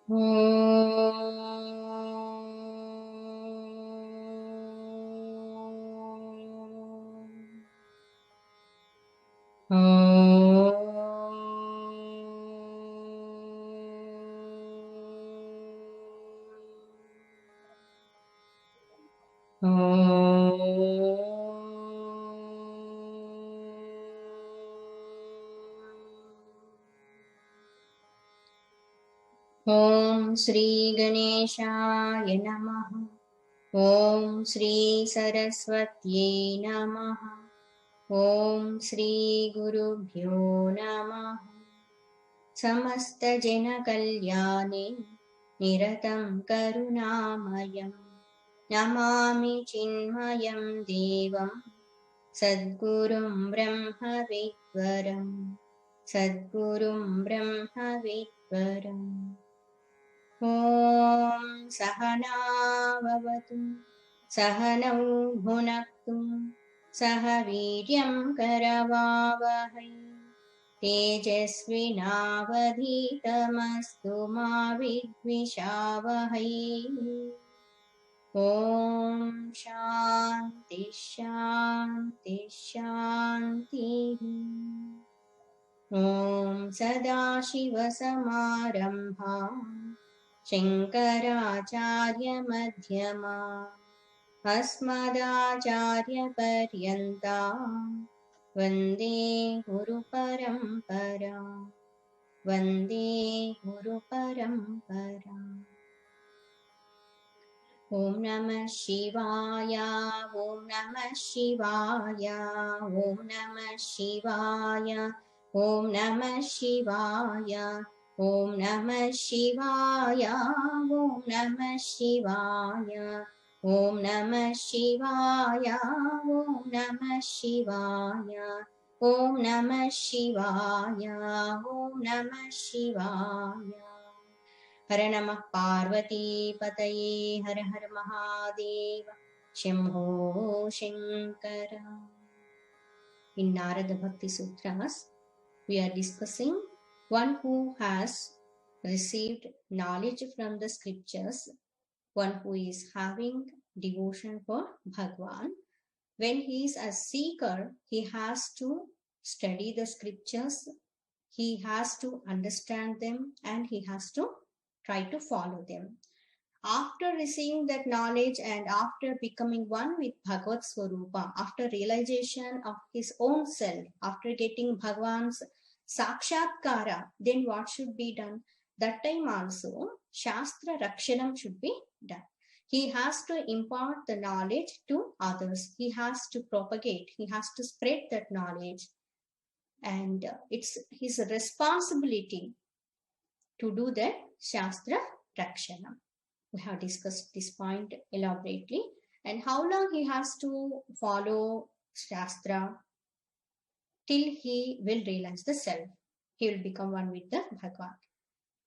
ॐ श्री गणेशाय नमः। ॐ श्री सरस्वत्यै नमः। ॐ श्री गुरुभ्यो नमः। समस्तजनकल्याणे निरतं करुणामयं नमामि चिन्मयं देवं सद्गुरुं ब्रह्मविद्वरं सद्गुरुं ब्रह्मविद्वरम्। ॐ सहना भवतु सहनौ भुनक्तु सह वीर्यं करवावहै तेजस्विनावधीतमस्तु मा विद्विषावहै। ॐ शान्ति शान्ति शान्तिः। ॐ सदाशिवसमारम्भाम् शङ्कराचार्यमध्यमाम् अस्मदाचार्यपर्यन्ताम् वन्दे गुरुपरम्पराम् वन्दे गुरुपरम्पराम्। ॐ नमः शिवाय ॐ नमः शिवाय ॐ नमः शिवाय ॐ नमः शिवाय ॐ नमः शिवाय ॐ नमः शिवाय ॐ नमः शिवाय ॐ नमः शिवाय ॐ नमः शिवाय ॐ नमः शिवाय। हर नमः पार्वती पतये हर हर Mahadev Shambho Shankar. In Narada Bhakti Sutras, we are discussing one who has received knowledge from the scriptures, one who is having devotion for Bhagwan. When he is a seeker, he has to study the scriptures, he has to understand them, and he has to try to follow them. After receiving that knowledge and after becoming one with Bhagavad Swarupa, after realization of his own self, after getting Bhagwan's Sakshatkara, then what should be done? That time also, Shastra Rakshanam should be done. He has to impart the knowledge to others. He has to propagate. He has to spread that knowledge. And it's his responsibility to do that Shastra Rakshanam. We have discussed this point elaborately. And how long he has to follow Shastra? Till he will realize the self. He will become one with the Bhagwan.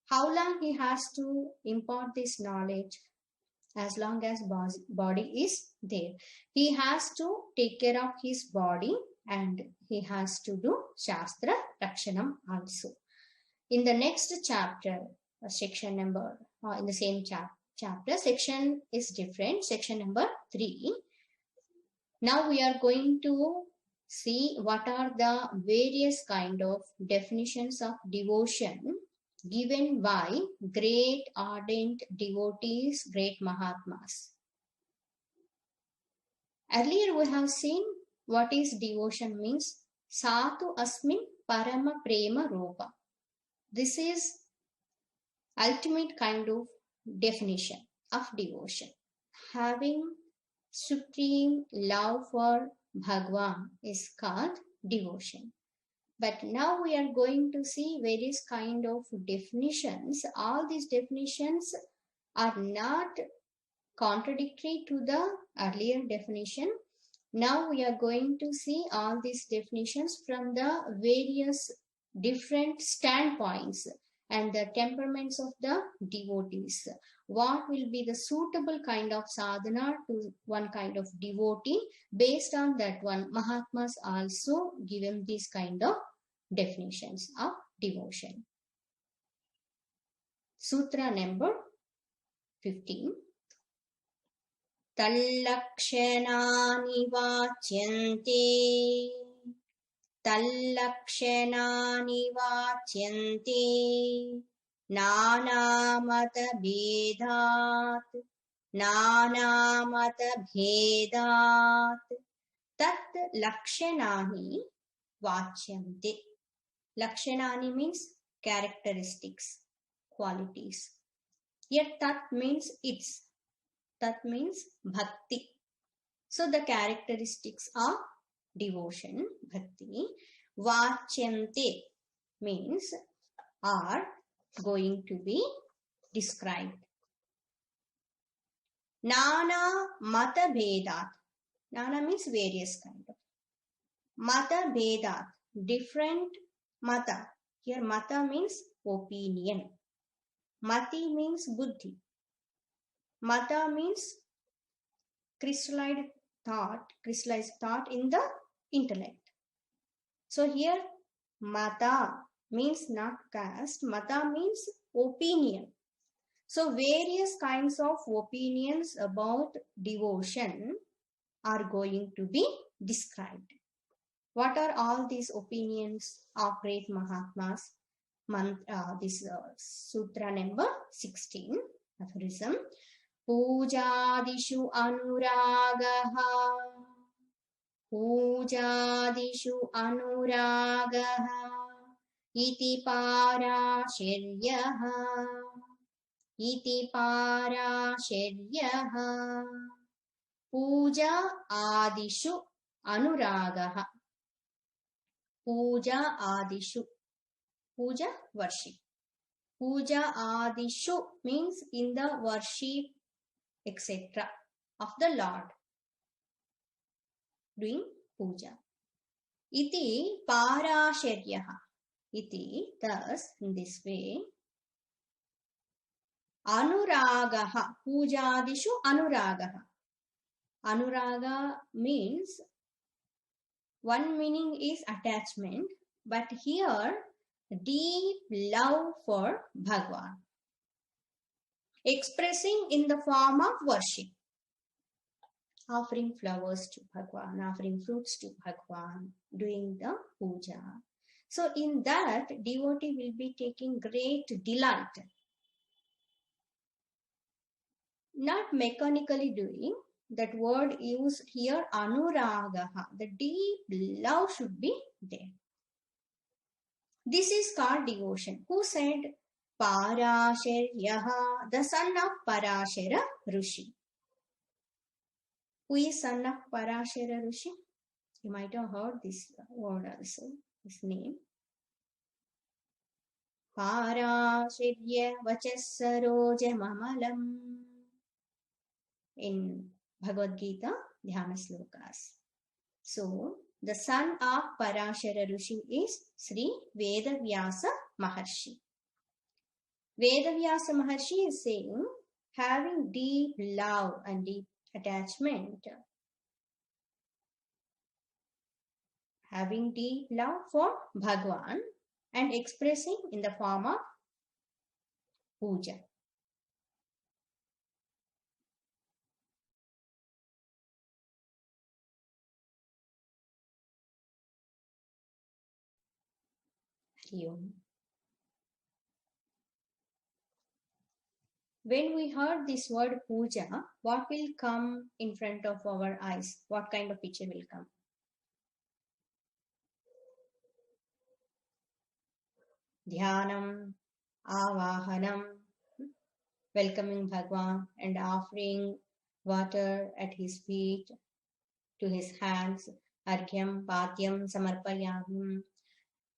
How long he has to impart this knowledge? As long as body is there. He has to take care of his body and he has to do Shastra Rakshanam also. In the next chapter, section number, in the same chapter, section is different, section number 3. Now we are going to see what are the various kind of definitions of devotion given by great ardent devotees, great Mahatmas. Earlier we have seen what is devotion means. Satu asmin parama prema rupa. This is ultimate kind of definition of devotion. Having supreme love for Bhagwan is called devotion. But now we are going to see various kind of definitions. All these definitions are not contradictory to the earlier definition. Now we are going to see all these definitions from the various different standpoints and the temperaments of the devotees. What will be the suitable kind of sadhana to one kind of devotee? Based on that one, Mahatmas also given these kind of definitions of devotion. Sutra number 15. Tallakshanaani vachyante. Tallakshanaani vachyante. Nanamata bhedat. Nanamata bhedat. Tat lakshanani vachyante. Lakshanani means characteristics, qualities. Yet tat means its. Tat means bhakti. So the characteristics are devotion, bhakti. Vachyante means are going to be described. Nana mata bhedat. Nana means various kind of. Mata bhedat, different mata. Here mata means opinion. Mati means buddhi. Mata means crystallized thought in the intellect. So here mata means not caste, mata means opinion. So various kinds of opinions about devotion are going to be described. What are all these opinions of great Mahatmas? This sutra number 16, aphorism. Pujadishu anuragaha. Pujadishu anuragaha. Iti parashiryaha. Iti parashiryaha. Puja adishu anuragaha. Puja adishu. Puja, worship. Puja adishu means in the worship, etc. of the Lord. Doing puja. Iti parasharyaha. Iti, thus, in this way. Anuragaha. Pujadishu anuragaha. Anuraga means one meaning is attachment, but here deep love for Bhagwan, expressing in the form of worship, offering flowers to Bhagwan, offering fruits to Bhagwan, doing the puja. So in that, devotee will be taking great delight, not mechanically doing. That word used here, anuragaha, the deep love should be there. This is called devotion. Who said? Parasharyaha, the son of Parashara Rishi. Who is son of Parashara Rishi? You might have heard this word also, this name. Parasharya Vachasaroja Mamalam. In Bhagavad Gita, Dhyana Slokas. So, the son of Parashara Rishi is Sri Vedavyasa Maharshi. Vedavyasa Maharshi is saying, having deep love and deep attachment, having deep love for Bhagwan and expressing in the form of puja. Hari Om. When we heard this word puja, what will come in front of our eyes? What kind of picture will come? Dhyanam, Avahanam, welcoming Bhagwan and offering water at his feet, to his hands, Arghyam, Patyam, Samarpayam,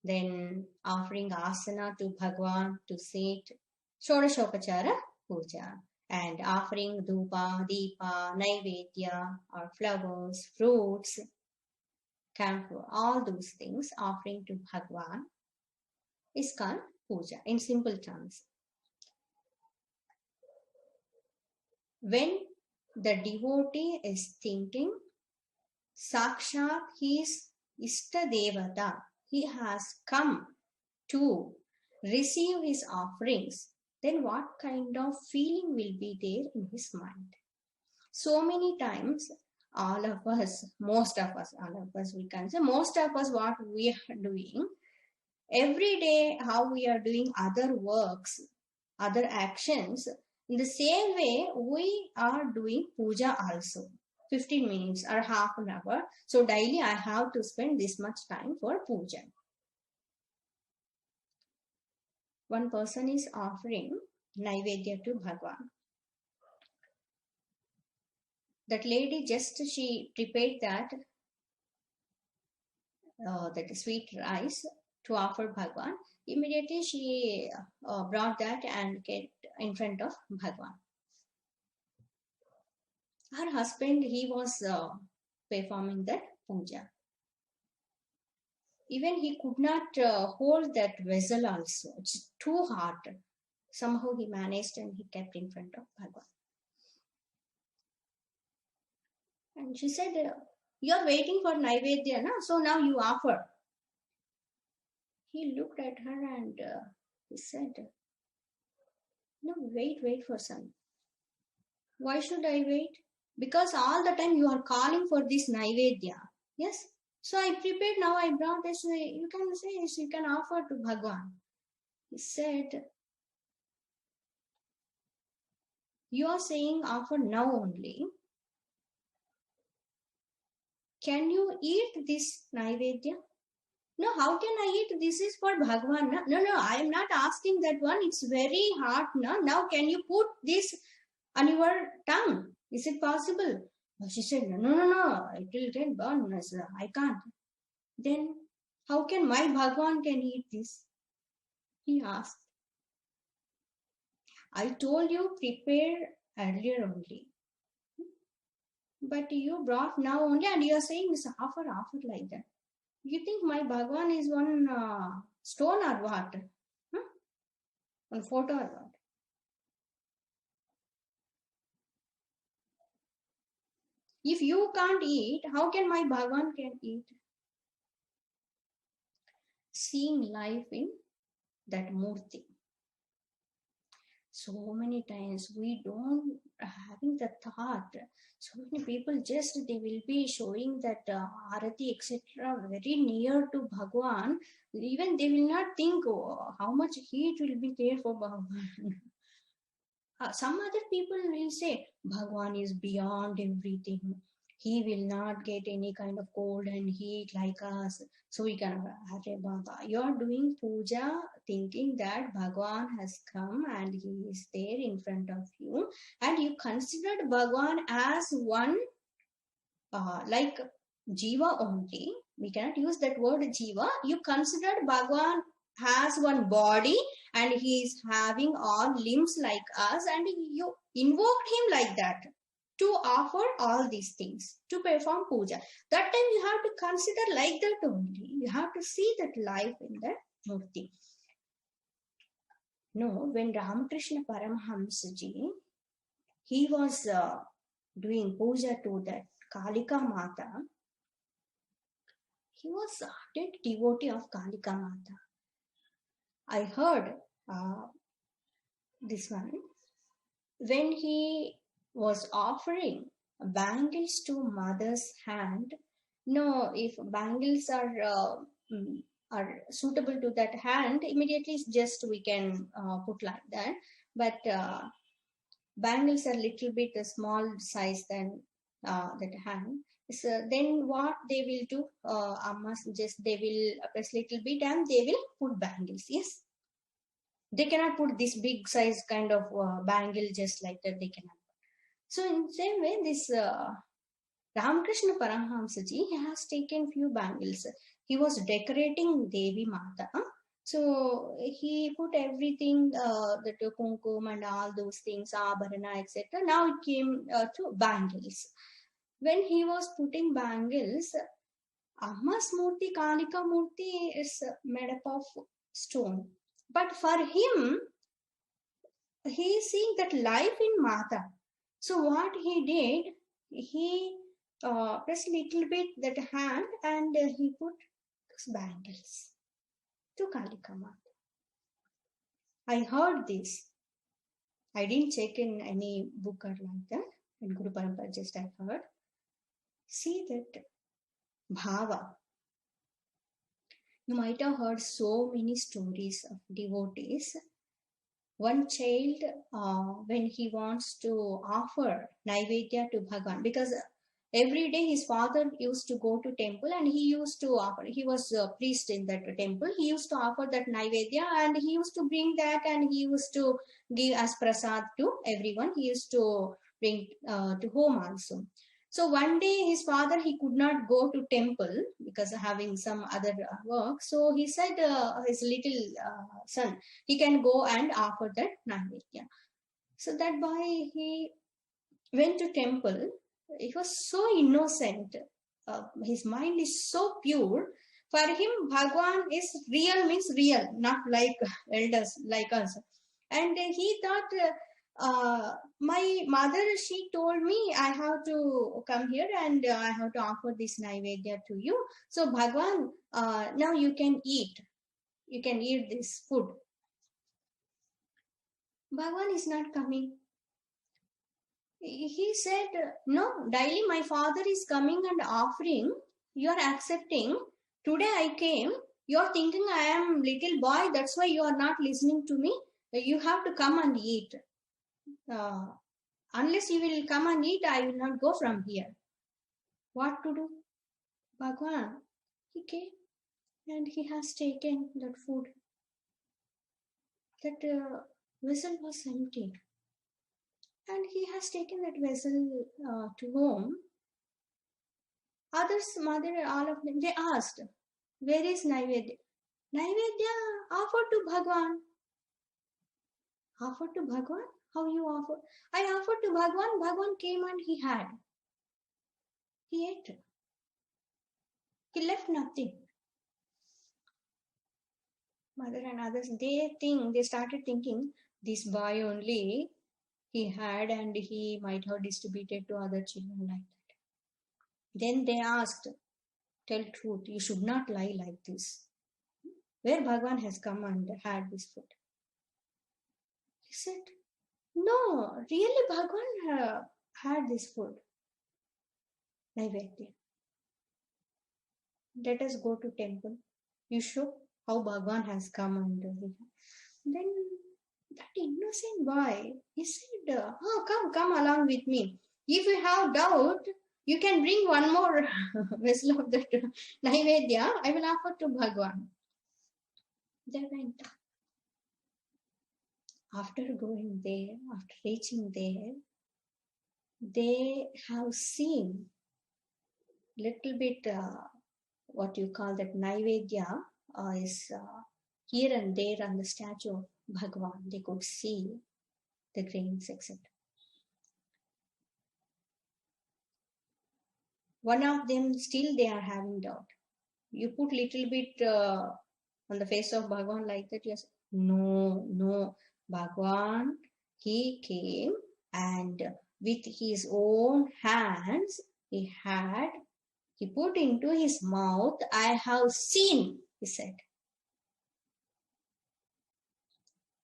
then offering asana to Bhagwan to sit, Shodashopachara Puja, and offering Dhupa, Deepa, Naivedya, or flowers, fruits, camphor, all those things offering to Bhagwan is called puja in simple terms. When the devotee is thinking, Sakshat, he is Ishta Devata, he has come to receive his offerings. then what kind of feeling will be there in his mind? So many times, all of us, most of us, all of us, we can say, most of us, what we are doing every day, how we are doing other works, other actions, in the same way, we are doing puja also. 15 minutes or half an hour. So daily I have to spend this much time for puja. One person is offering Naivedya to Bhagwan. That lady she prepared that sweet rice to offer Bhagwan. Immediately she brought that and get in front of Bhagwan. Her husband, he was performing that puja. Even he could not hold that vessel also. It's too hard. Somehow he managed and he kept in front of Bhagwan. And she said, you're waiting for Naivedya, na? So now you offer. He looked at her and he said, no, wait for some. Why should I wait? Because all the time you are calling for this Naivedya. Yes? So I prepared, now I brought this. You can say, you can offer to Bhagwan. He said, you are saying offer now only. Can you eat this Naivedya? No, how can I eat? This is for Bhagwan. No, I am not asking that one. It's very hard. No? Now can you put this on your tongue? Is it possible? She said, no, it will get burned. I can't. Then how can my Bhagwan can eat this? He asked. I told you prepare earlier only. But you brought now only and you are saying it's offer like that. You think my Bhagwan is one stone or what? Huh? One photo or what? If you can't eat, how can my Bhagwan can eat? Seeing life in that Murti. So many times we don't having the thought. So many people just they will be showing that Arati etc. very near to Bhagwan. Even they will not think how much heat will be there for Bhagwan. Some other people will say Bhagwan is beyond everything. He will not get any kind of cold and heat like us. So we can you are doing puja thinking that Bhagwan has come and he is there in front of you, and you considered Bhagwan as one like Jiva only. We cannot use that word Jiva. You considered Bhagwan has one body and he is having all limbs like us, and you invoked him like that to offer all these things, to perform puja. That time you have to consider like that only. You have to see that life in that murti. No, when Ramakrishna Paramahamsa ji, he was doing puja to that Kalika Mata, he was a ardent devotee of Kalika Mata. I heard this one when he was offering bangles to mother's hand. No, if bangles are suitable to that hand, immediately just we can put like that. But bangles are little bit a small size than that hand. So then what they will do, ammas just they will press little bit and they will put bangles. Yes, they cannot put this big size kind of bangle just like that. They cannot. So in the same way, this Ramakrishna Paramahamsa ji, he has taken few bangles. He was decorating Devi Mata. So he put everything, the kumkum and all those things, abharana, etc. Now it came to bangles. When he was putting bangles, Amma's Murti, Kalika Murti is made up of stone. But for him, he is seeing that life in Mata. So what he did, he pressed little bit that hand and he put bangles to Kalika Mata. I heard this. I didn't check in any book or like that. In Guru Parampara, just I heard. See that bhava. You might have heard so many stories of devotees. One child, when he wants to offer Naivedya to Bhagavan, because every day his father used to go to temple and he used to offer. He was a priest in that temple. He used to offer that Naivedya and he used to bring that and he used to give as prasad to everyone. He used to bring to home also. So one day his father, he could not go to temple because of having some other work. So he said his little son, he can go and offer that Naivedya. So that boy, he went to temple. He was so innocent. His mind is so pure. For him, Bhagwan is real, means real, not like elders like us. And he thought, my mother, she told me I have to come here and I have to offer this Naivedya to you. So Bhagwan, now you can eat. You can eat this food. Bhagwan is not coming. He said, no, daily my father is coming and offering. You are accepting. Today I came. You are thinking I am little boy. That's why you are not listening to me. You have to come and eat. Unless you will come and eat, I will not go from here. What to do? Bhagwan, he came and he has taken that food. That vessel was empty. And he has taken that vessel to home. Others, mother, all of them, they asked, where is Naivedya? Naivedya offered to Bhagwan. Offered to Bhagwan? How you offer? I offered to Bhagwan. Bhagwan came and he had. He ate. He left nothing. Mother and others, they started thinking, this boy only he had and he might have distributed to other children like that. Then they asked, tell truth, you should not lie like this. Where Bhagwan has come and had this food? He said, no, really Bhagwan had this food. Naivedya. Let us go to temple. You show how Bhagwan has come and then that innocent boy, he said, oh, come along with me. If you have doubt, you can bring one more vessel of that Naivedya. I will offer to Bhagwan. They went. After going there, after reaching there, they have seen little bit what you call that Naivedya is here and there on the statue of Bhagwan. They could see the grains, etc. One of them still they are having doubt. You put little bit on the face of Bhagwan like that, yes. No, Bhagwan, he came and with his own hands he put into his mouth, I have seen, he said.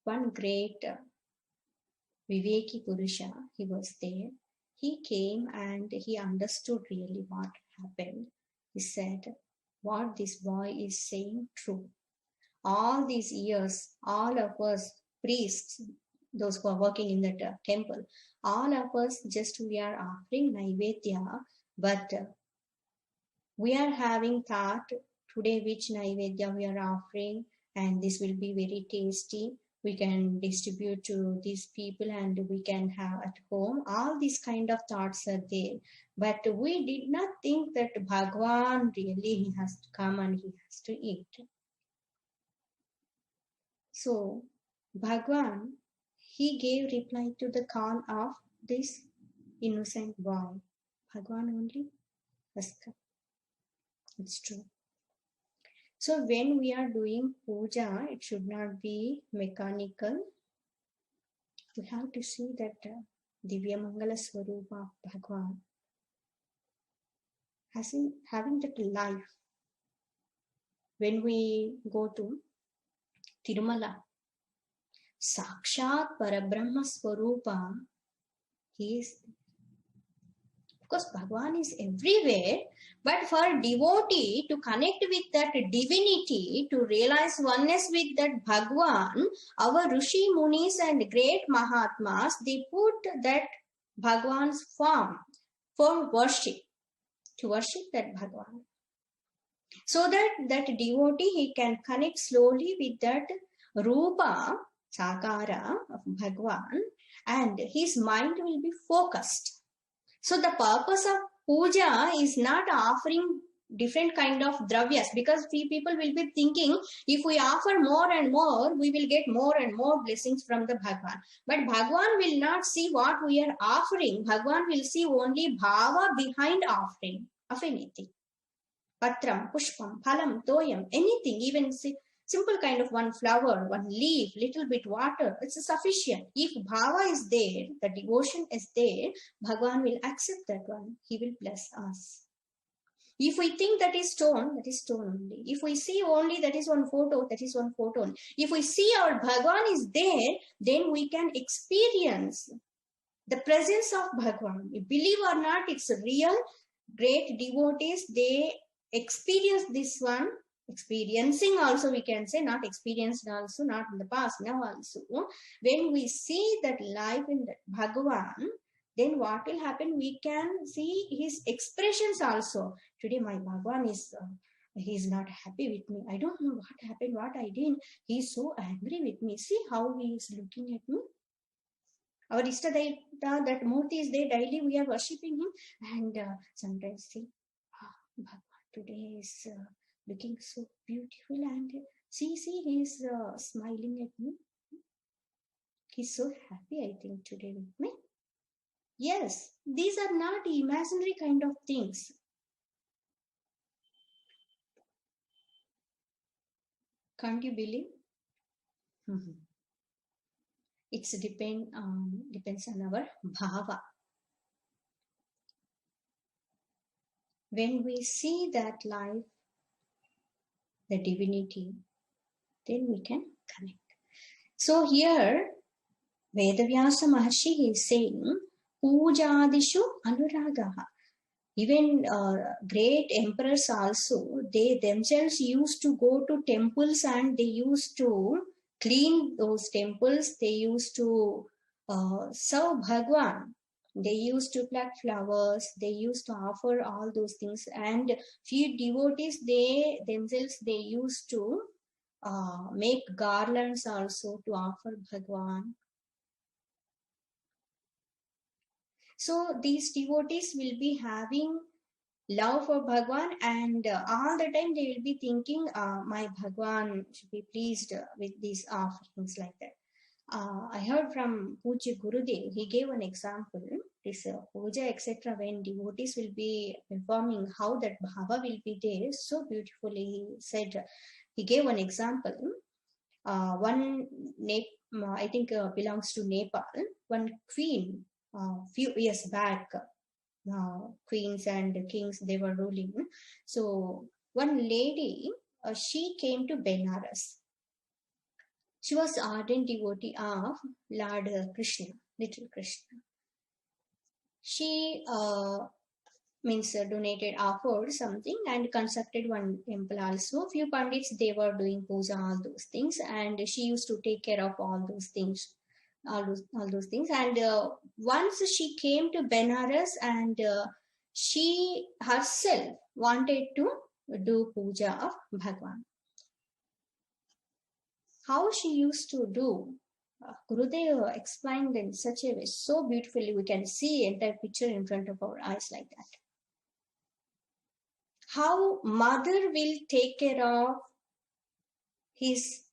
One great Viveki Purusha, he was there. He came and he understood really what happened. He said, what this boy is saying true. All these years, all of us priests, those who are working in that temple, all of us just we are offering Naivedya, but we are having thought today which Naivedya we are offering and this will be very tasty. We can distribute to these people and we can have at home. All these kind of thoughts are there. But we did not think that Bhagwan really he has to come and he has to eat. So Bhagwan, he gave reply to the call of this innocent boy. Bhagwan only has come. It's true. So when we are doing puja, it should not be mechanical. We have to see that Divya Mangala Swarupa of Bhagwan having that life. When we go to Tirumala, Sakshat Parabrahma Swarupa, he is. Of course, Bhagwan is everywhere, but for devotee to connect with that divinity, to realize oneness with that Bhagwan, our Rishi Munis and great Mahatmas, they put that Bhagwan's form for worship, to worship that Bhagwan. So that that devotee, he can connect slowly with that Rupa, Sakara of Bhagwan, and his mind will be focused. So the purpose of puja is not offering different kind of dravyas, because we people will be thinking if we offer more and more, we will get more and more blessings from the Bhagwan. But Bhagwan will not see what we are offering. Bhagwan will see only bhava behind offering of anything. Patram, pushpam, phalam, toyam, anything, even simple kind of one flower, one leaf, little bit water, it's sufficient. If bhava is there, the devotion is there, Bhagwan will accept that one. He will bless us. If we think that is stone only. If we see only that is one photo, that is one photo only. If we see our Bhagwan is there, then we can experience the presence of Bhagwan. You believe or not, it's real. Great devotees, they experience this one. Experiencing also, we can say, not experienced also, not in the past, now also. When we see that life in that Bhagwan, then what will happen? We can see his expressions also. Today my Bhagwan is, he's not happy with me. I don't know what happened, what I did. He's so angry with me. See how he is looking at me. Our Ishtadevata, that Murti is there, daily we are worshipping him. And sometimes see, Bhagwan today is looking so beautiful, and see, he is smiling at me. He's so happy, I think, today with me. Yes, these are not imaginary kind of things. Can't you believe? It's depends on our bhava. When we see that life, the divinity, then we can connect. So here, Vedavyasa Maharshi is saying, Pujadishu Anuragaha. Even great emperors also, they themselves used to go to temples and they used to clean those temples. They used to serve Bhagwan. They used to pluck flowers. They used to offer all those things. And few devotees, they themselves, they used to make garlands also to offer Bhagwan. So these devotees will be having love for Bhagwan, and all the time they will be thinking, my Bhagwan should be pleased with these offerings, like that. I heard from Pujya Gurudev, he gave an example, this puja etc. when devotees will be performing, how that bhava will be there, so beautifully he said. He gave an example. One, I think belongs to Nepal, one queen, few years back, queens and kings, they were ruling. So one lady, she came to Benares. She was ardent devotee of Lord Krishna, little Krishna. She donated, offered something and constructed one temple also. Few pandits, they were doing puja, all those things, and she used to take care of all those things. All those things. And once she came to Benares, and she herself wanted to do puja of Bhagwan. How she used to do, Gurudev explained in such a way, so beautifully, we can see entire picture in front of our eyes like that. How mother will take care of his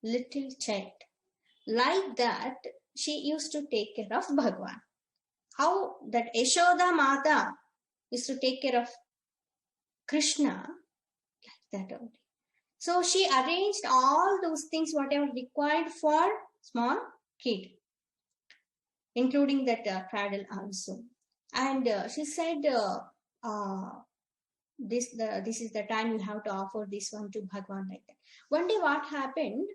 little child. Like that, she used to take care of Bhagwan. How that Yashoda Mata used to take care of Krishna, like that only. So she arranged all those things, whatever required for small kid, including that cradle also. And she said, this is the time you have to offer this one to Bhagwan, like that. One day what happened,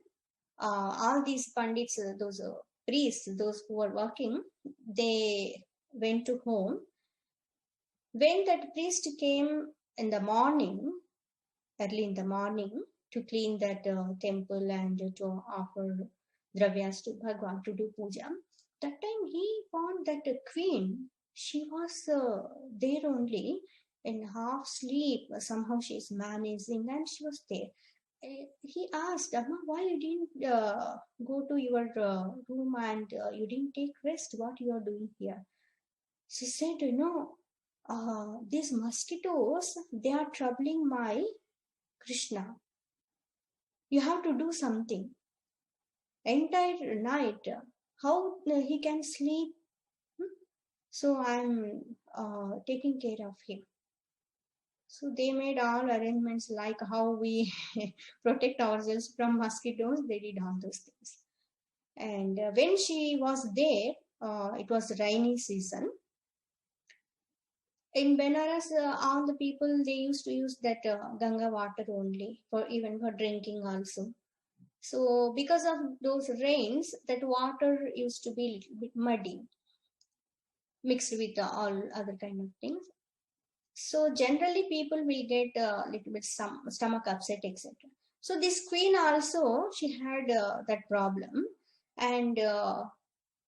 all these pandits, those priests, those who were working, they went to home. When that priest came in the morning, early in the morning, to clean that temple and to offer dravyas to Bhagwan to do puja, that time he found that the queen, she was there only in half sleep. Somehow she is managing and she was there. He asked, Amma, why you didn't go to your room and you didn't take rest? What you are doing here? She said, these mosquitoes, they are troubling my Krishna. You have to do something. Entire night, how he can sleep? So I'm taking care of him. So they made all arrangements like how we protect ourselves from mosquitoes. They did all those things. And when she was there, it was rainy season. In Benares, all the people, they used to use that Ganga water only, for even for drinking also. So because of those rains, that water used to be a little bit muddy, mixed with all other kind of things. So generally people will get a little bit some stomach upset, etc. So this queen also, she had that problem. And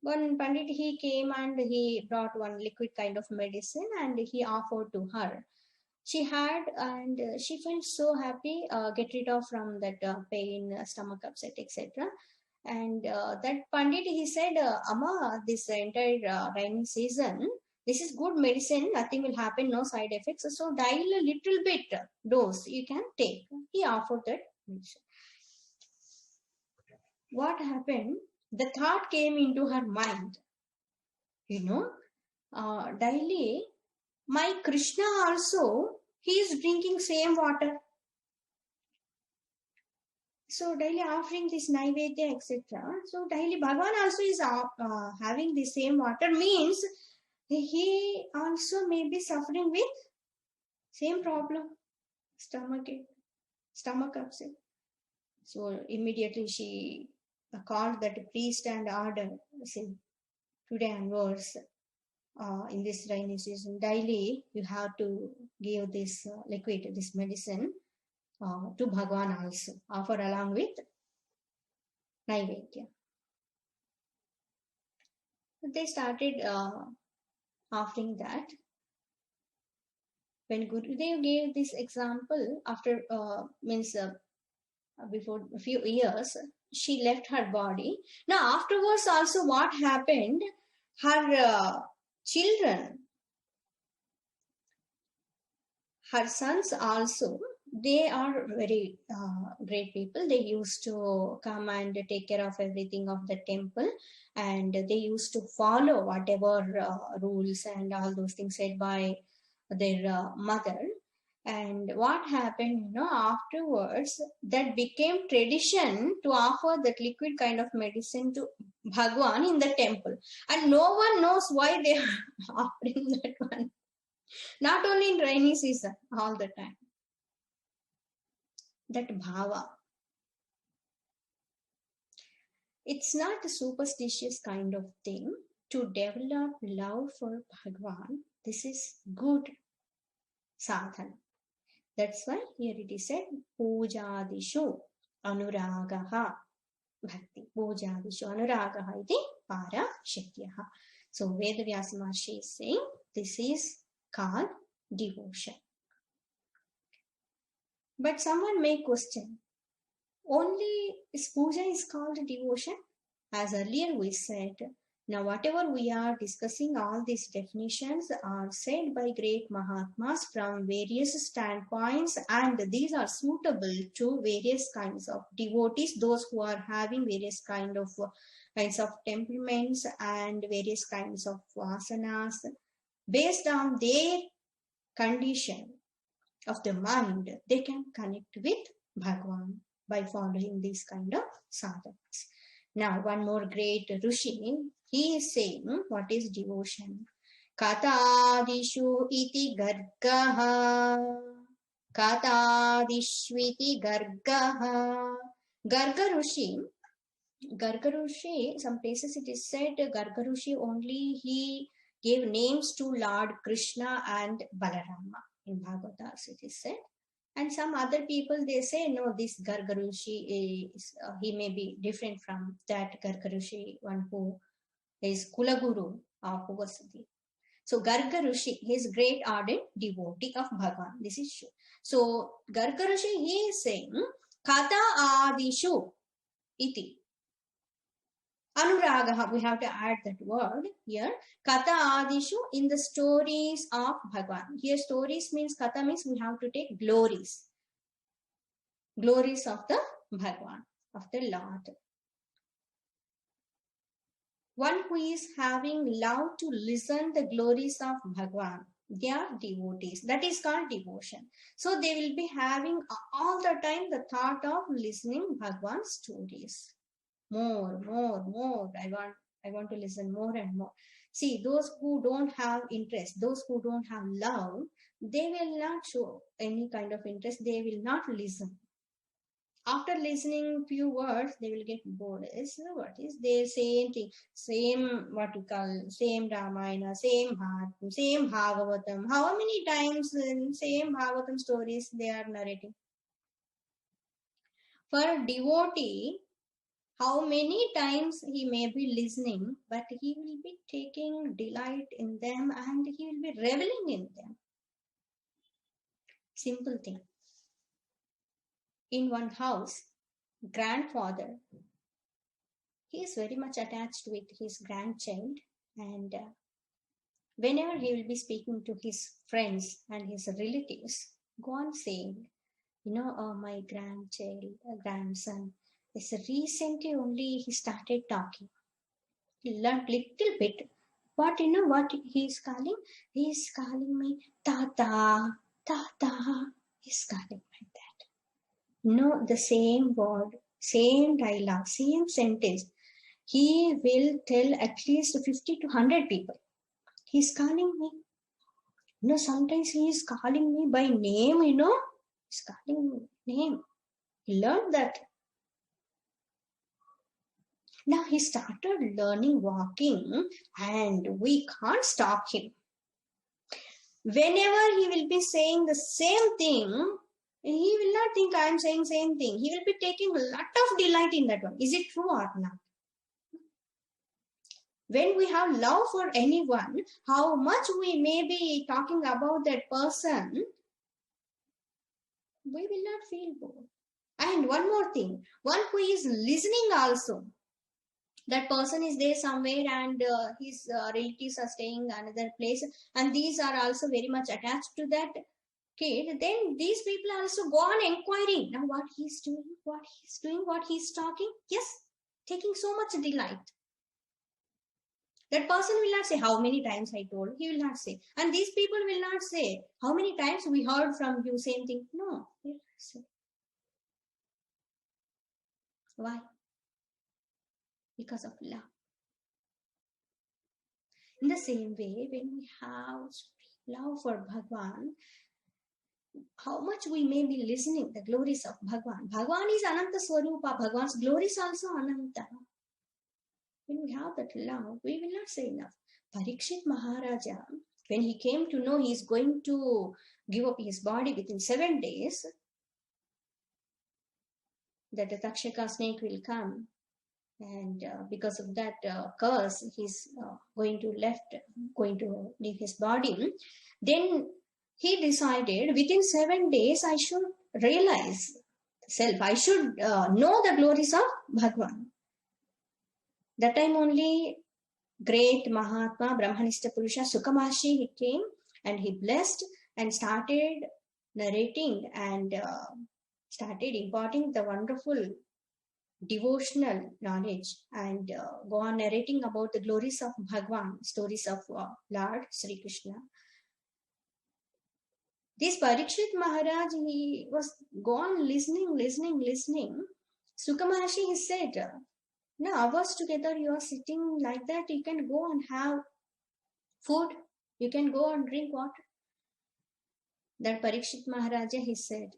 one Pandit, he came and he brought one liquid kind of medicine and he offered to her. She had, and she felt so happy, get rid of from that pain, stomach upset, etc. And that Pandit, he said, Amma, this entire rainy season, this is good medicine, nothing will happen, no side effects. So dial a little bit dose you can take. He offered that medicine. What happened? The thought came into her mind, daily, my Krishna also, he is drinking same water. So daily offering this Naivedya, etc. So daily Bhagavan also is having the same water, means he also may be suffering with same problem, stomach upset. So immediately she called that priest and ordered, say, today onwards, in this rainy season, daily you have to give this liquid, this medicine to Bhagavan also, offer along with Naivedya. They started offering that. When Gurudev gave this example, after before a few years, she left her body. Now afterwards also what happened, her children, her sons also, they are very great people. They used to come and take care of everything of the temple, and they used to follow whatever rules and all those things said by their mother. And what happened, afterwards, that became tradition to offer that liquid kind of medicine to Bhagwan in the temple. And no one knows why they are offering that one. Not only in rainy season, all the time. That bhava. It's not a superstitious kind of thing. To develop love for Bhagwan, this is good sadhana. That's why here it is said, Pujadishu Anuragaha Bhakti. Pujadishu Anuragaha iti Parashakyaha. So Vedavyasa Maharshi is saying this is called devotion. But someone may question, only is puja is called devotion? As earlier we said, now whatever we are discussing, all these definitions are said by great Mahatmas from various standpoints, and these are suitable to various kinds of devotees, those who are having various kinds of temperaments and various kinds of vasanas. Based on their condition of the mind, they can connect with Bhagwan by following these kind of sadhanas. Now, one more great Rishi, he is saying, what is devotion? Katadishu iti gargaha. Katadishviti gargaha. Garga Rishi, Gargarushi, some places it is said Gargarushi only he gave names to Lord Krishna and Balarama. In Bhagavatas it is said. And some other people they say no, this Gargarushi is he may be different from that Gargarushi one who is Kulaguru of Vasudhi. So Gargarushi, he is great ardent devotee of Bhagavan. This is true. So Gargarushi he is saying Kata Adishu iti. Anuraga, we have to add that word here. Kata Adishu, in the stories of Bhagavan. Here stories means Kata means we have to take glories. Glories of the Bhagavan, of the Lord. One who is having love to listen the glories of Bhagavan. They are devotees. That is called devotion. So they will be having all the time the thought of listening Bhagavan's stories. More. I want to listen more and more. See, those who don't have interest, those who don't have love, they will not show any kind of interest. They will not listen. After listening few words, they will get bored. What is the same thing? Same what you call same Ramayana, same Bhagavatam, same Bhagavatam. How many times in same Bhagavatam stories they are narrating? For a devotee, how many times he may be listening, but he will be taking delight in them and he will be reveling in them. Simple thing. In one house, grandfather, he is very much attached with his grandchild, and whenever he will be speaking to his friends and his relatives, go on saying, my grandson, is recently only he started talking. He learned little bit. What what he is calling? He is calling me Tata, Tata. He is calling like that. No, the same word, same dialogue, same sentence. He will tell at least 50 to 100 people. He is calling me. Sometimes he is calling me by name, He's calling me name. He learned that. Now he started learning walking and we can't stop him. Whenever he will be saying the same thing, he will not think I am saying same thing. He will be taking a lot of delight in that one. Is it true or not? When we have love for anyone, how much we may be talking about that person, we will not feel bored. And one more thing, one who is listening also, that person is there somewhere and his relatives are staying another place and these are also very much attached to that kid, then these people also go on inquiring now what he's doing, what he's talking. Yes, taking so much delight. That person will not say how many times I told. He will not say. And these people will not say how many times we heard from you same thing. No, they will not say. Why? Because of love. In the same way, when we have love for Bhagwan, how much we may be listening the glories of Bhagwan. Bhagwan is Ananta Swarupa. Bhagwan's glories also Ananta. When we have that love, we will not say enough. Parikshit Maharaja, when he came to know he is going to give up his body within 7 days, that the Takshaka snake will come, and because of that curse, he's going to leave his body. Then he decided within 7 days I should realize self. I should know the glories of Bhagwan. That time only great Mahatma Brahmanista Purusha Sukamashi he came and he blessed and started narrating and started imparting the wonderful devotional knowledge and go on narrating about the glories of Bhagwan, stories of Lord Sri Krishna. This Parikshit Maharaj, he was go on listening. Sukamashi, he said, now hours together you are sitting like that, you can go and have food, you can go and drink water. That Parikshit Maharaja, he said,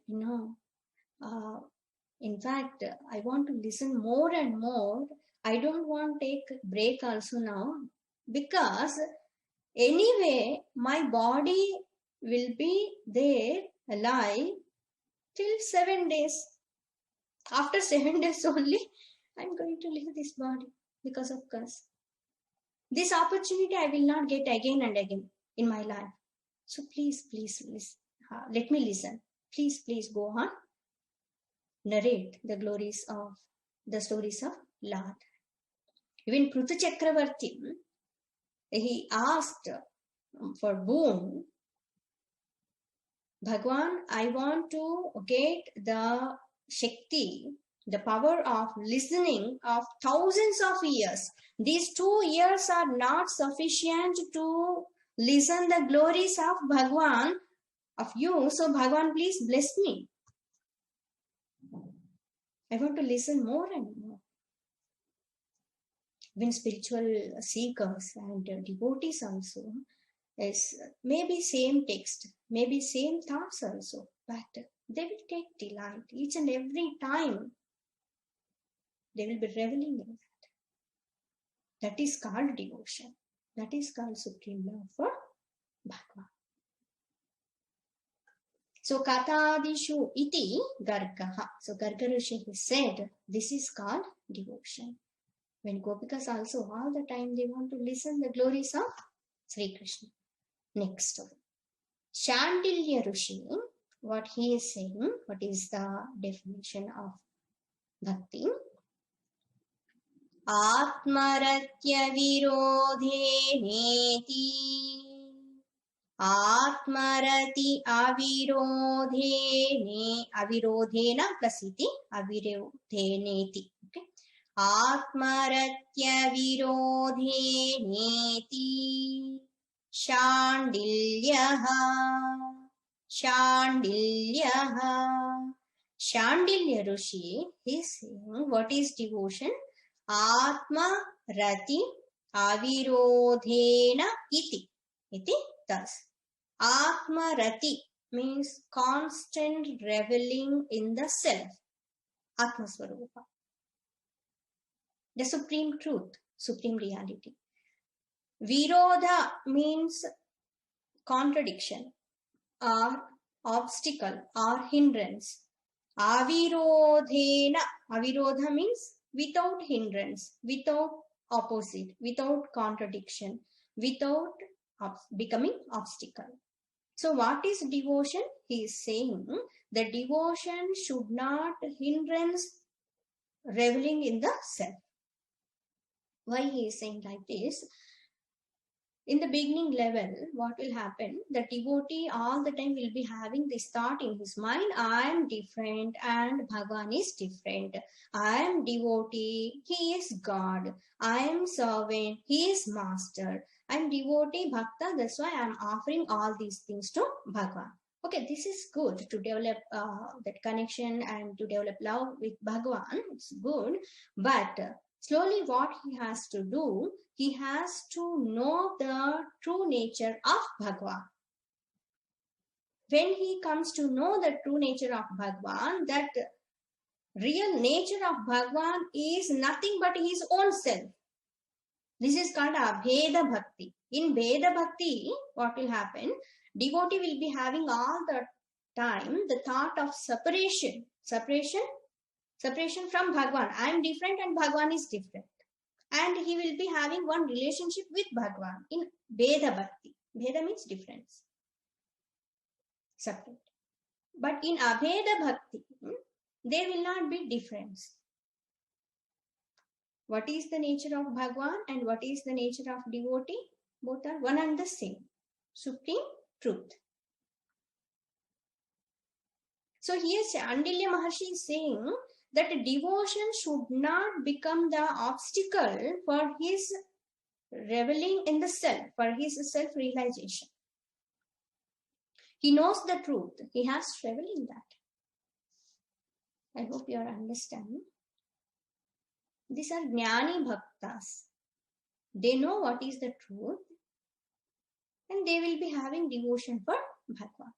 In fact, I want to listen more and more. I don't want to take break also now, because anyway my body will be there alive till 7 days. After 7 days only, I'm going to leave this body because of curse. This opportunity I will not get again and again in my life. So please, let me listen. Please go on. Narrate the stories of Lord. Even Prithu Chakravarti, he asked for boon. Bhagwan, I want to get the Shakti, the power of listening of thousands of years. These 2 years are not sufficient to listen the glories of Bhagwan, of you. So Bhagwan, please bless me. I want to listen more and more. When spiritual seekers and devotees also, is maybe same text, maybe same thoughts also, but they will take delight each and every time. They will be reveling in that. That is called devotion. That is called supreme love for Bhagwan. So Katadishu iti Gargaha. So Garga Rishi said, this is called devotion. When Gopikas also all the time they want to listen the glories of Sri Krishna. Next, Shandilya Rishi, what he is saying, what is the definition of bhakti? Atmaratya virodhe neti, Atmarati avirodhena plus iti, avirodheneti. Okay. Atmaratya virodhe neti Shandilyaha. Shandilya Rishi is saying, what is devotion? Atma Rati Avirodhena iti. Iti thus. Atma Rati means constant reveling in the self. Atma Swarupa. The supreme truth, supreme reality. Virodha means contradiction or obstacle or hindrance. Avirodhena. Avirodha means without hindrance, without opposite, without contradiction, without becoming obstacle. So what is devotion? He is saying the devotion should not hindrance reveling in the self. Why he is saying like this? In the beginning level, what will happen? The devotee all the time will be having this thought in his mind, I am different and Bhagwan is different. I am devotee, he is God. I am servant, he is master. I am devotee, bhakta, that's why I am offering all these things to Bhagwan. Okay, this is good to develop that connection and to develop love with Bhagwan. It's good, but slowly what he has to do, he has to know the true nature of Bhagwan. When he comes to know the true nature of Bhagwan, that real nature of Bhagwan is nothing but his own self. This is called Abheda Bhakti. In Bheda Bhakti, what will happen? Devotee will be having all the time the thought of separation. Separation from Bhagwan. I am different and Bhagwan is different. And he will be having one relationship with Bhagwan in Bheda Bhakti. Bheda means difference. Separate. But in Abheda Bhakti, there will not be difference. What is the nature of Bhagwan and what is the nature of devotee? Both are one and the same. Supreme truth. So here Shandilya Maharshi is saying that devotion should not become the obstacle for his reveling in the self, for his self-realization. He knows the truth. He has reveled in that. I hope you are understanding. These are Jnani Bhaktas. They know what is the truth and they will be having devotion for Bhagwan.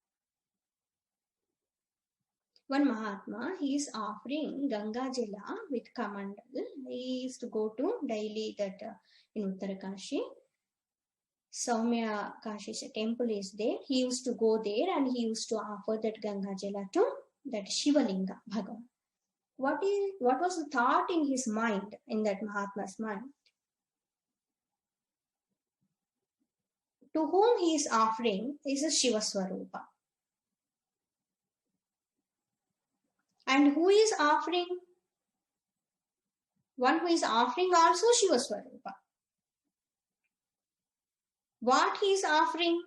One Mahatma, he is offering Ganga Jala with Kamandal. He used to go to daily that in Uttarakashi. Saumya Kashi temple is there. He used to go there and he used to offer that Ganga Jala to that Shivalinga Bhagavan. What was the thought in his mind, in that Mahatma's mind? To whom he is offering is a Shiva Swarupa. And who is offering? One who is offering also Shiva Swarupa. What he is offering?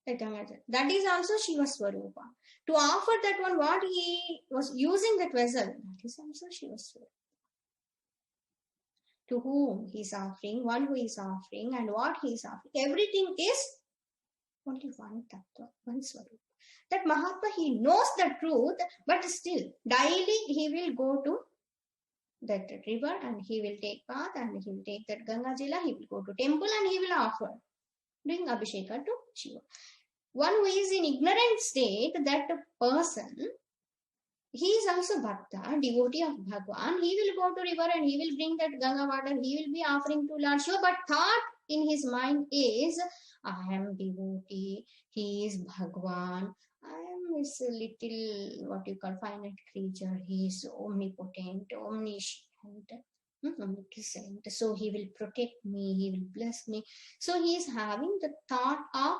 That is also Shiva Swarupa. To offer that one, what he was using that vessel, that is also Shiva Swarupa. To whom he is offering, one who is offering, and what he is offering, everything is only one Tattva, one Swarupa. That Mahatma, he knows the truth, but still, daily he will go to that river and he will take bath and he will take that Ganga Jala, he will go to temple and he will offer, doing Abhisheka to Shiva. One who is in ignorant state, that person, he is also Bhakta, devotee of Bhagwan. He will go to river and he will bring that Ganga water, he will be offering to Lord Shiva, but thought in his mind is, I am devotee, he is Bhagwan, I am this little, what you call, finite creature, he is omnipotent, omniscient, omnipresent, so he will protect me, he will bless me. So he is having the thought of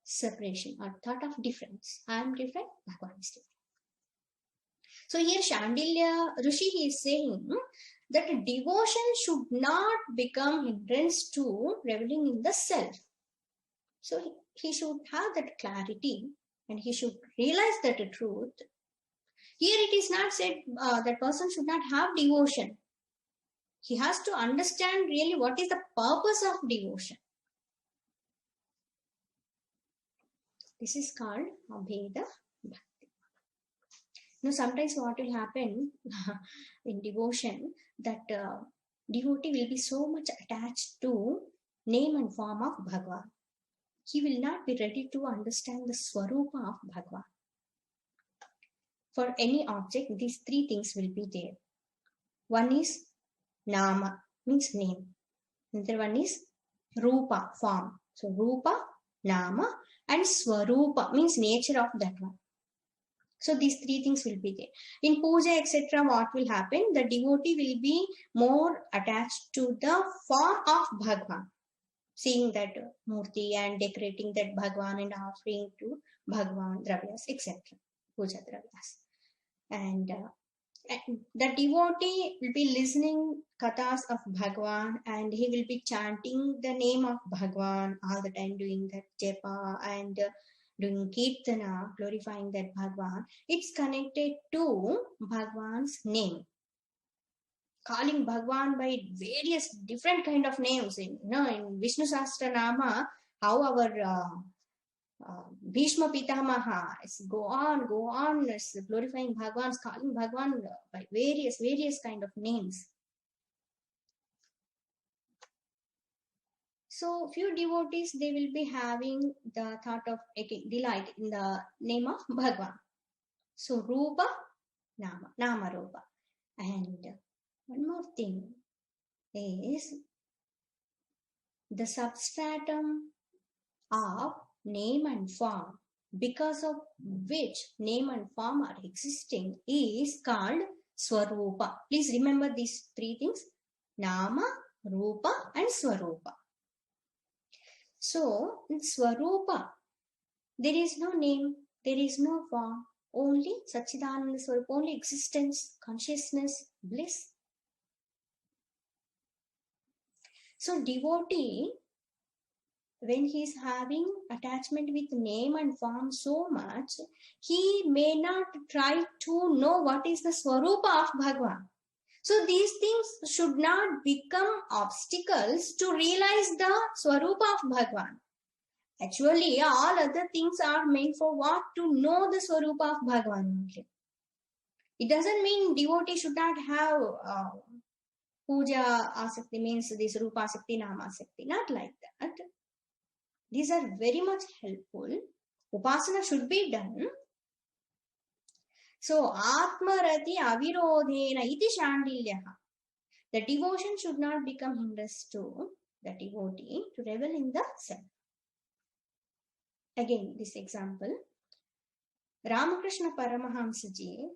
separation or thought of difference. I am different, Bhagwan is different. So here Shandilya Rishi, he is saying that devotion should not become hindrance to reveling in the self. So he should have that clarity and he should realize that the truth. Here it is not said that person should not have devotion. He has to understand really what is the purpose of devotion. This is called Abheda Bhakti. Now sometimes what will happen in devotion, that devotee will be so much attached to name and form of Bhagavan. He will not be ready to understand the Swarupa of Bhagavan. For any object, these three things will be there. One is Nama, means name. Another one is Rupa, form. So Rupa, Nama, and Swarupa means nature of that one. So these three things will be there. In puja, etc., what will happen? The devotee will be more attached to the form of Bhagavan, seeing that murti and decorating that Bhagavan and offering to Bhagavan dravyas, etc., puja dravyas. And the devotee will be listening kathas of Bhagavan and he will be chanting the name of Bhagavan all the time, doing that japa and doing kirtana, glorifying that Bhagavan. It's connected to Bhagavan's name. Calling Bhagavan by various different kind of names. In Vishnu Sahasranama, how our Bhishma Pitamaha is go on, is glorifying Bhagavan, calling Bhagavan by various kind of names. So few devotees, they will be having the thought of taking delight in the name of Bhagavan. So Rupa, Nama Rupa. And one more thing is the substratum of name and form, because of which name and form are existing, is called Swarupa. Please remember these three things: Nama, Rupa, and Swarupa. So in Swarupa, there is no name, there is no form, only Satchidananda Swarupa, only existence, consciousness, bliss. So devotee, when he is having attachment with name and form so much, he may not try to know what is the Swarupa of Bhagavan. So these things should not become obstacles to realize the Swarupa of Bhagavan. Actually, all other things are meant for what? To know the Swarupa of Bhagavan only. It doesn't mean devotee should not have puja asakti, means this Rupa asakti, Nama asakti. Not like that. These are very much helpful. Upasana should be done. So, Atmarati Avirodhena iti Shandilyaha. The devotion should not become hindrance to the devotee to revel in the self. Again, this example, Ramakrishna Paramahamsa Ji,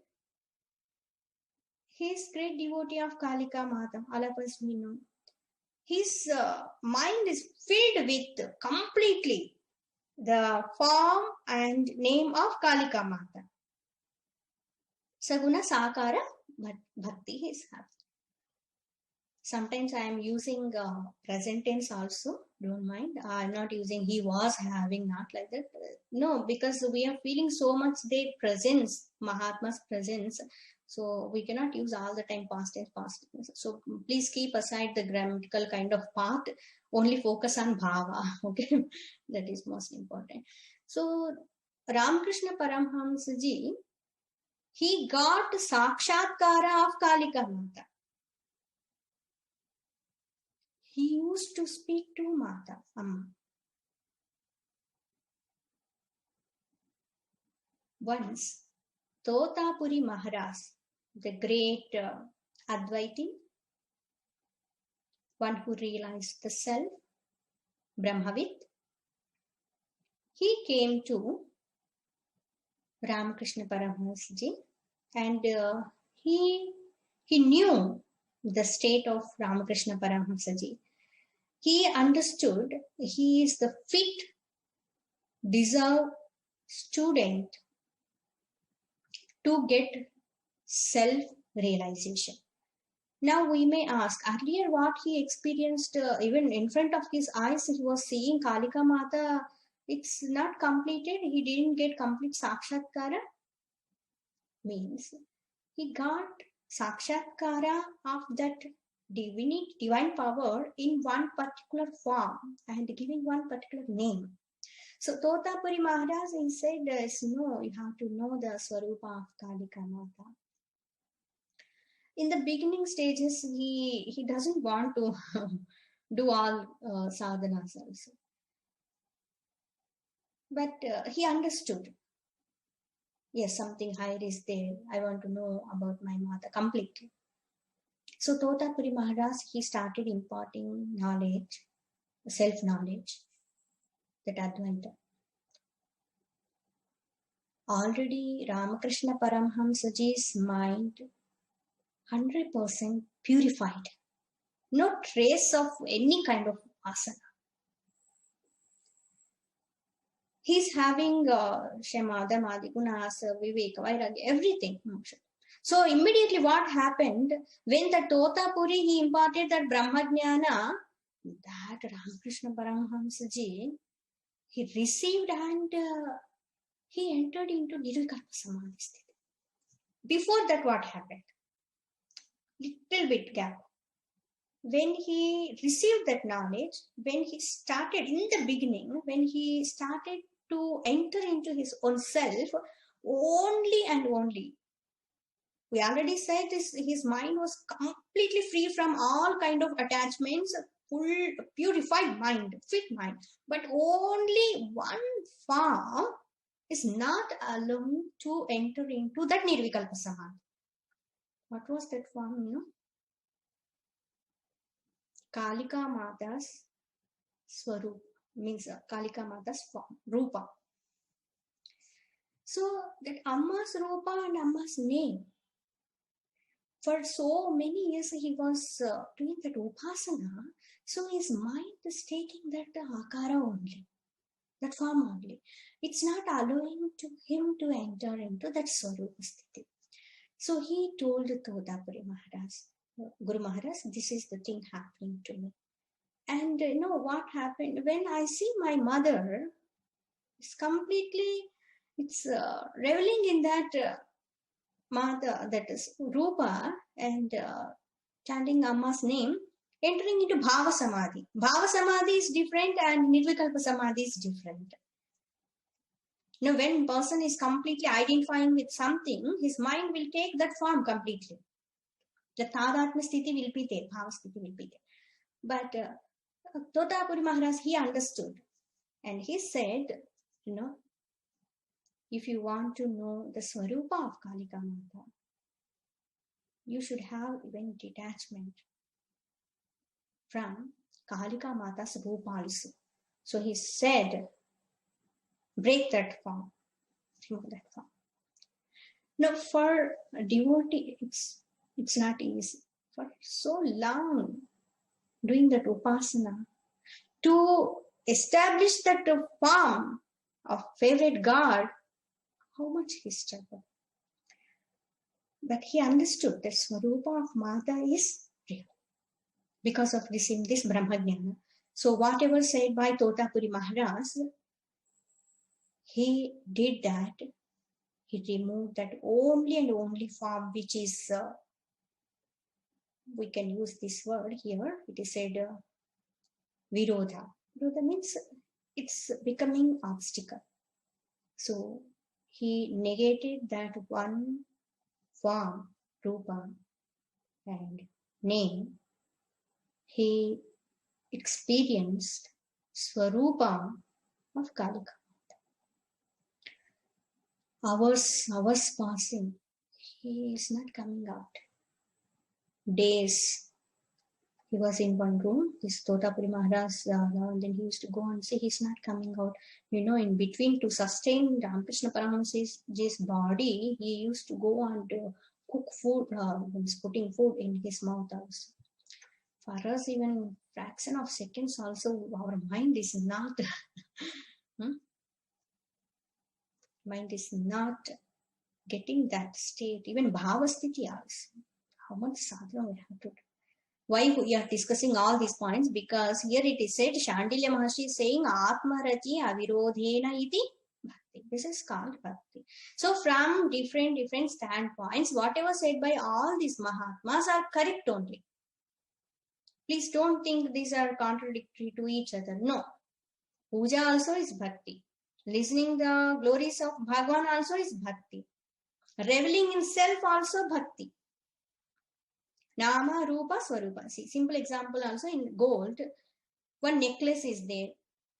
he is great devotee of Kalika Mata, all of us we know. His mind is filled with completely the form and name of Kalika Mata. Saguna Sakara Bhakti is having. Sometimes I am using present tense also, don't mind. I'm not using he was having, not like that. No, because we are feeling so much their presence, Mahatma's presence. So we cannot use all the time past tense, past tense. So please keep aside the grammatical kind of part. Only focus on bhava. Okay, that is most important. So Ramakrishna Paramhamsa Ji, he got sakshatkara of Kalika Mata. He used to speak to Mata, Amma. Once, Totapuri Maharaj, the great Advaiti, one who realized the self, Brahmavit, he came to Ramakrishna Paramahamsa Ji and he knew the state of Ramakrishna Paramahamsa Ji. He understood he is the fit, deserved student to get self-realization. Now we may ask, earlier what he experienced, even in front of his eyes, he was seeing Kalika Mata, it's not completed, he didn't get complete Sakshatkara. Means he got Sakshatkara of that divine power in one particular form and giving one particular name. So Totapuri Maharaj, he said, no, you have to know the Swarupa of Kalika Mata. In the beginning stages, he doesn't want to do all sadhanas also. But he understood. Yes, something higher is there. I want to know about my mother completely. So Totapuri Maharaj, he started imparting knowledge, self-knowledge, that Advaita. Already Ramakrishna Paramhamsa Ji's mind 100% purified. No trace of any kind of asana. He's having Shema, Dhamadi, Gunas, Viveka, Vairagya, everything. So immediately what happened, when the Totapuri, he imparted that Brahmajnana, that Ramakrishna Paramahamsa Ji, he received and he entered into Nirvikalpa Samadhi state. Before that what happened? Little bit gap. When he received that knowledge, when he started in the beginning, when he started to enter into his own self, only and only. We already said this, his mind was completely free from all kind of attachments, full purified mind, fit mind. But only one form is not allowed to enter into that Nirvikalpa Samadhi. What was that form, Kalika Mata's Swarup, means Kalika Mata's form, Rupa. So that Amma's Rupa and Amma's name, for so many years he was doing that Upasana, so his mind is taking that Akara only, that form only. It's not allowing to him to enter into that Swarupa Sthiti. So he told Totapuri Maharaj, Guru Maharaj, this is the thing happening to me. And what happened when I see my mother, it's completely, it's reveling in that Mata, that is Rupa, and chanting Amma's name, entering into Bhava Samadhi. Bhava Samadhi is different and Nirvikalpa Samadhi is different. Now, when person is completely identifying with something, his mind will take that form completely. The Tadatma Sthiti will be there, Bhava Sthiti will be there. But Totapuri Maharaj, he understood. And he said, if you want to know the Swarupa of Kalika Mata, you should have even detachment from Kalika Mata's Rupa also. So he said, break that form, remove that form. Now for a devotee, it's not easy. For so long doing that upasana, to establish that form of favorite God, how much he struggled. But he understood that Swarupa of Mata is real because of this in this Brahmajnana. So whatever said by Totapuri Maharaj, he did that. He removed that only and only form which is, we can use this word here, it is said Virodha. Virodha means it's becoming obstacle. So he negated that one form, Rupa, and name. He experienced Swarupa of Kalika. Hours passing, he is not coming out. Days, he was in one room, this Totapuri Maharaj, and then he used to go and say he's not coming out. In between, to sustain Ramakrishna Paramahansa's body, he used to go and cook food, putting food in his mouth also. For us, even fraction of seconds also, our mind is not mind is not getting that state. Even bhavasthiti also. How much sadhana we have to do. Why we are discussing all these points? Because here it is said, Shandilya Maharshi is saying, Atmarati avirodhena iti bhakti. This is called bhakti. So from different standpoints, whatever said by all these Mahatmas are correct only. Please don't think these are contradictory to each other. No. Puja also is bhakti. Listening the glories of Bhagavan also is bhakti. Reveling in self also bhakti. Nama, Rupa, Swarupa. See, simple example also in gold. One necklace is there.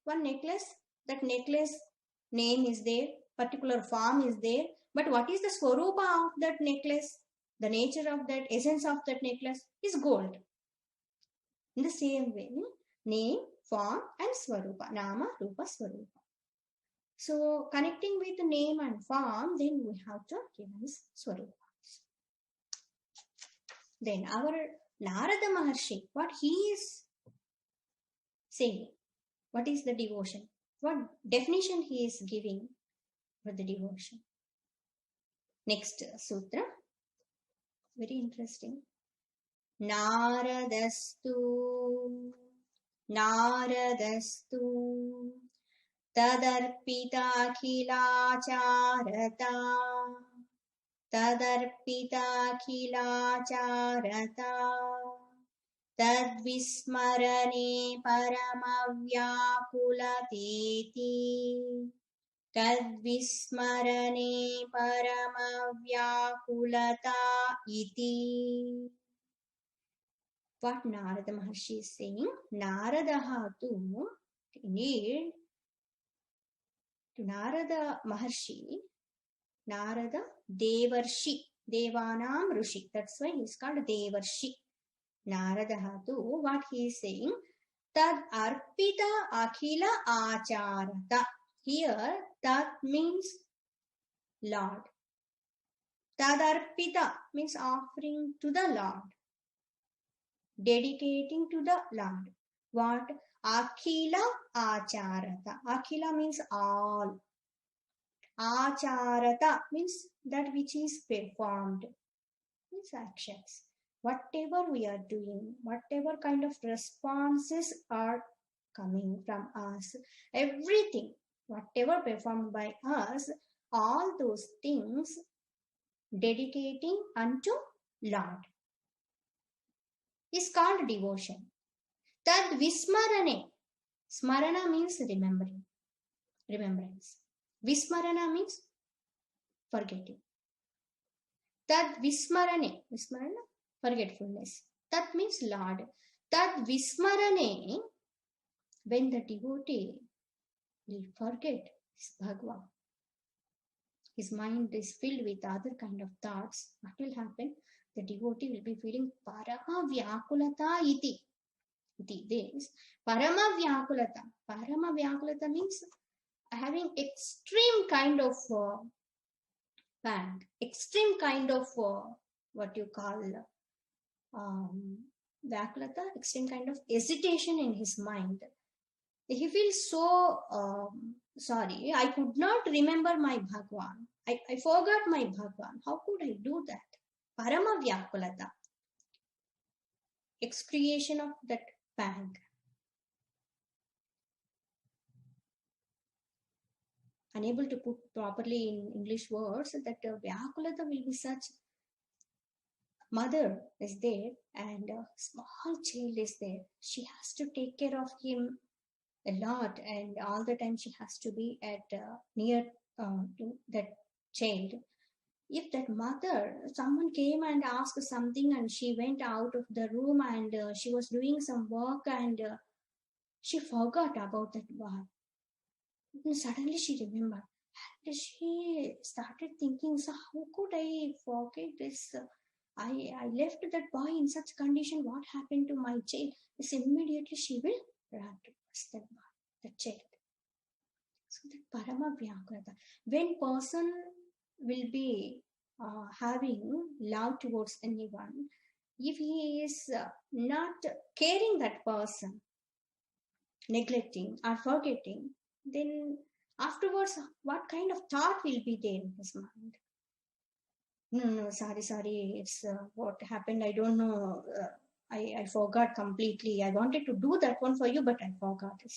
One necklace, that necklace name is there, particular form is there. But what is the Swarupa of that necklace? The nature of that, essence of that necklace is gold. In the same way, name, form and Swarupa. Nama, Rupa, Swarupa. So connecting with the name and form, then we have to realize Swarupa. Then our Narada Maharshi, what he is saying, what is the devotion? What definition he is giving for the devotion? Next sutra, very interesting. Naradastu tadarpitakhilacharata तद्विस्मरणे परमव्याकुलतेति तद्विस्मरणे परमव्याकुलता iti. What Narada Maharshi is saying, Naradaha tu, indeed, to Narada Maharshi, Narada Devarshi, Devanam Rushi, that's why he is called Devarshi. Narada tu, what he is saying, Tad arpita akhila acharata. Here, Tad means Lord. Tad arpita means offering to the Lord. Dedicating to the Lord. What? Akhila acharata. Akhila means all. Acharata means that which is performed. Means actions. Whatever we are doing, whatever kind of responses are coming from us, everything, whatever performed by us, all those things dedicating unto Lord is called devotion. Tad vismarane. Smarana means remembering. Remembrance. Vismarana means forgetting. Tad vismarane. Vismarana, forgetfulness. Tat means Lord. Tad vismarane, when the devotee will forget his Bhagavan. his mind is filled with other kind of thoughts, what will happen? The devotee will be feeling parama vyakulata iti. This parama vyakulata. Parama vyakulata means having extreme kind of extreme kind of what you call vyakulata, extreme kind of hesitation in his mind. He feels so sorry, I could not remember my Bhagwan. I forgot my Bhagwan. How could I do that? Parama Vyakulata. Excretion of that pang. Unable to put properly in English words, that Vyakulata will be such. Mother is there and a small child is there. She has to take care of him a lot, and all the time she has to be at near that child. If that mother, someone came and asked something and she went out of the room and she was doing some work and she forgot about that boy. And suddenly she remembered and she started thinking, so how could I forget this? I left that boy in such condition. What happened to my child? This immediately she will run towards that boy, the child. So that Parama Vyakrata. When person will be having love towards anyone, if he is not caring that person, neglecting or forgetting, then afterwards, what kind of thought will be there in his mind? No, sorry, it's what happened. I don't know. I forgot completely. I wanted to do that one for you, but I forgot it.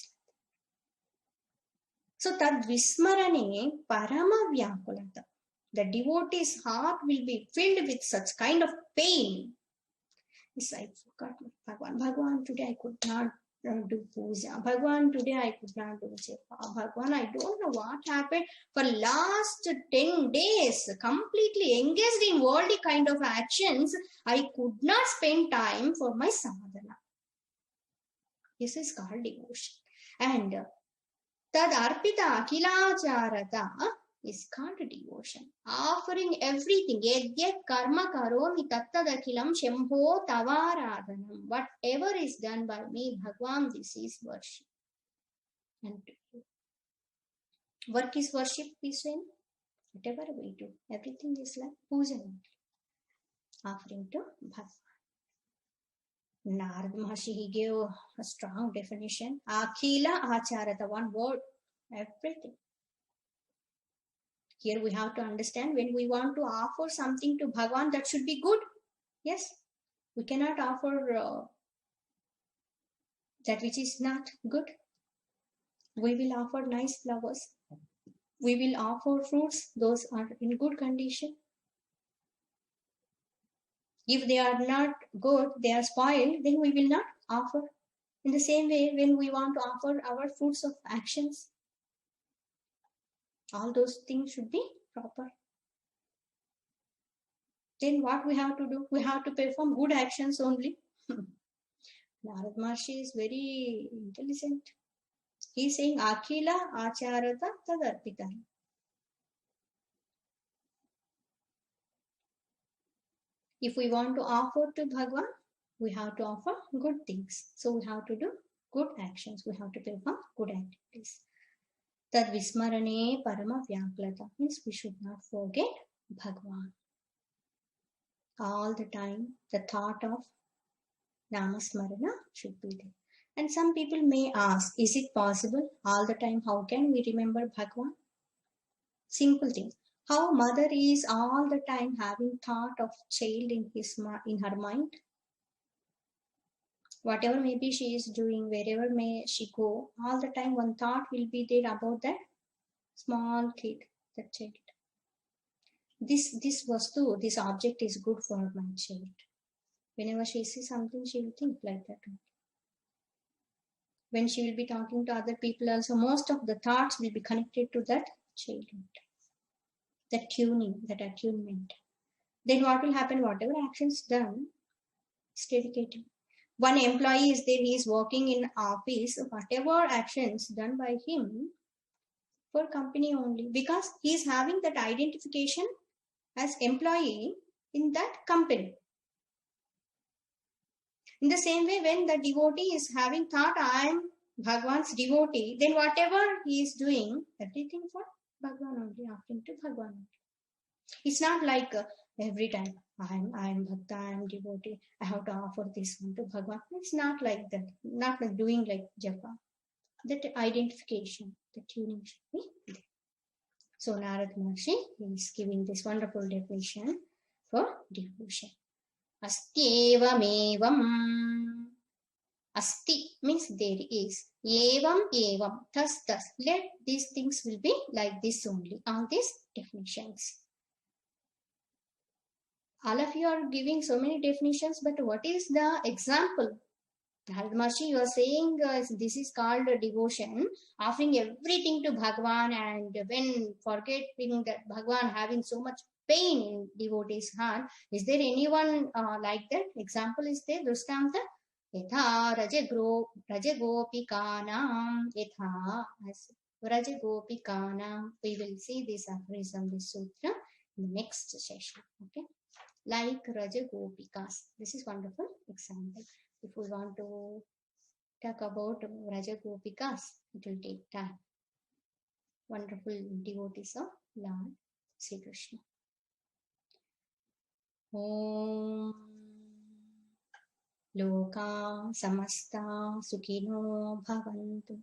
So tad vismarane parama vyakulata. The devotee's heart will be filled with such kind of pain. Yes, I forgot my Bhagwan. Bhagwan, today I could not do puja. Bhagwan, today I could not do japa. Bhagwan, I don't know what happened. For last 10 days, completely engaged in worldly kind of actions, I could not spend time for my sadhana. This is called devotion. And tad arpita akilacharata is called devotion. Offering everything. Yadya karma karomi tattadakilam shambho tavaradhanam. Whatever is done by me, Bhagwan, this is worship. And work is worship, we say. Whatever we do, everything is like puja. Offering to Bhagwan. Narad Maharshi, he gave a strong definition. Akhila acharata, one word, everything. Here we have to understand, when we want to offer something to Bhagwan, that should be good. Yes, we cannot offer that which is not good. We will offer nice flowers. We will offer fruits, those are in good condition. If they are not good, they are spoiled, then we will not offer. In the same way, when we want to offer our fruits of actions, all those things should be proper. Then what we have to do? We have to perform good actions only. Narad Maharshi is very intelligent. He is saying, Akhila acharata tadarpita. If we want to offer to Bhagwan, we have to offer good things. So we have to do good actions. We have to perform good activities. Tad vismarane parama vyaklata means we should not forget Bhagwan. All the time, the thought of Namasmarana should be there. And some people may ask, is it possible all the time? How can we remember Bhagwan? Simple thing. How mother is all the time having thought of child in her mind. Whatever maybe she is doing, wherever may she go, all the time one thought will be there about that small kid, that child. This vastu, this object is good for my child. Whenever she sees something, she will think like that. When she will be talking to other people also, most of the thoughts will be connected to that childhood. That tuning, that attunement. Then what will happen? Whatever actions done, is dedicated. One employee is there, he is working in office, whatever actions done by him, for company only, because he is having that identification as employee in that company. In the same way, when the devotee is having thought, I am Bhagwan's devotee, then whatever he is doing, everything for Bhagwan only, offering to Bhagwan only. It's not like every time I'm Bhakta, I'm devotee, I have to offer this one to Bhagwan. It's not like that. Not like doing like japa. That identification, the tuning should be there. So Narad Maharshi is giving this wonderful definition for devotion. Astyevamevam. Asti means there is. Evam evam. Thus thus. Let these things will be like this only. All these definitions. All of you are giving so many definitions, but what is the example? Narad Maharshi, you are saying this is called devotion, offering everything to Bhagwan, and when forgetting that Bhagwan having so much pain in devotee's heart, is there anyone like that? Example is there? Drustanta? Yatha Rajagopikanam. Yatha Rajagopikanam. We will see this aphorism, this sutra, in the next session. Okay. Like Rajagopikas. This is wonderful example. If we want to talk about Rajagopikas, it will take time. Wonderful devotees of Lord Sri Krishna. Om Loka Samasta Sukhino Bhavantu.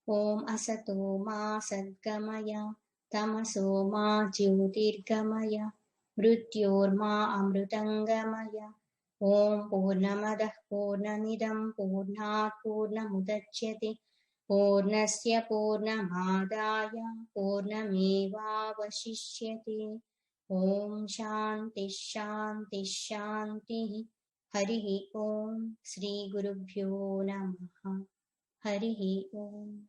Om Asato Ma Sadgamaya. Tamaso Ma Jyotirgamaya. Mrityorma Amrutangamaya. Om Purnamadah Purnamidam Purnat Purnamudachyate Purnasya Purnamadaya Purnamevavashishyate. Om Shanti Shanti Shanti. Harihi Om. Shri Gurubhyo Namaha. Harihi Om.